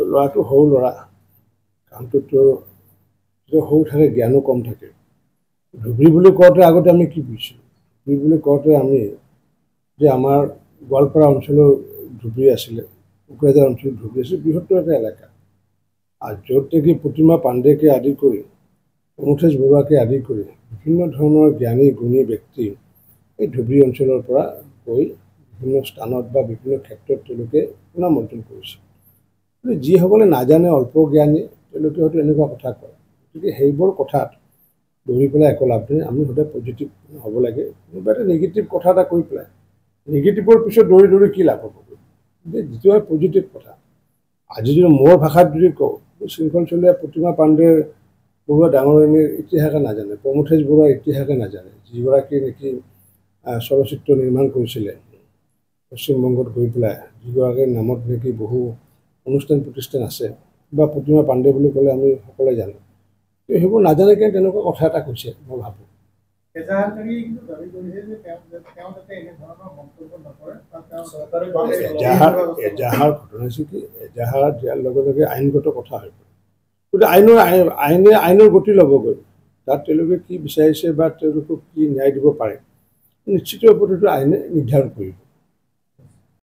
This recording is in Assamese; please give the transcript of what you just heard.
ল'ৰাটো সৰু ল'ৰা কামটোত সৰু থাকে জ্ঞানো কম থাকে ধুবুৰী বুলি কওঁতে আগতে আমি কি বুজিছিলোঁ ধুবুৰী বুলি কওঁতে আমি যে আমাৰ গোৱালপাৰা অঞ্চলৰ ধুবুৰী আছিলে কোকৰাঝাৰ অঞ্চলৰ ধুবুৰী আছিলে বৃহত্তৰ এটা এলেকা আৰু য'ত নেকি প্ৰতিমা পাণ্ডেকে আদি কৰি প্ৰমথেশ বৰুৱাকে আদি কৰি বিভিন্ন ধৰণৰ জ্ঞানী গুণী ব্যক্তি এই ধুবুৰী অঞ্চলৰ পৰা গৈ বিভিন্ন স্থানত বা বিভিন্ন ক্ষেত্ৰত তেওঁলোকে সুনাম অৰ্জন কৰিছে যিসকলে নাজানে অল্প জ্ঞানী তেওঁলোকে হয়তো এনেকুৱা কথা কয় গতিকে সেইবোৰ কথাত দৌৰি পেলাই একো লাভ নাই আমি সদায় পজিটিভ হ'ব লাগে কোনোবা এটা নিগেটিভ কথা এটা কৈ পেলাই নিগেটিভৰ পিছত দৌৰি দৌৰি কি লাভ হ'ব যিটো হয় পজিটিভ কথা আজি যদি মোৰ ভাষাত যদি কওঁ শৃংখল চলিহা প্ৰতিমা পাণ্ডে বৰুৱা ডাঙৰণীৰ ইতিহাসে নাজানে প্ৰমথেশ বৰুৱাৰ ইতিহাসে নাজানে যিগৰাকী নেকি চলচ্চিত্ৰ নিৰ্মাণ কৰিছিলে পশ্চিমবংগত গৈ পেলাই যিগৰাকীৰ নামত নেকি বহু অনুষ্ঠান প্ৰতিষ্ঠান আছে বা প্ৰতিমা পাণ্ডে বুলি ক'লে আমি সকলোৱে জানো সেইবোৰ নাজানেকৈ তেনেকুৱা কথা এটা কৈছে মই ভাবোঁ এজাহাৰ ঘটনা হৈছে কি এজাহাৰ দিয়াৰ লগে লগে আইনগত কথা হৈ পৰে গতিকে আইনৰ গতি ল'বগৈ তাত তেওঁলোকে কি বিচাৰিছে বা তেওঁলোকক কি ন্যায় দিব পাৰে নিশ্চিত ৰূপত আইনে নিৰ্ধাৰণ কৰিব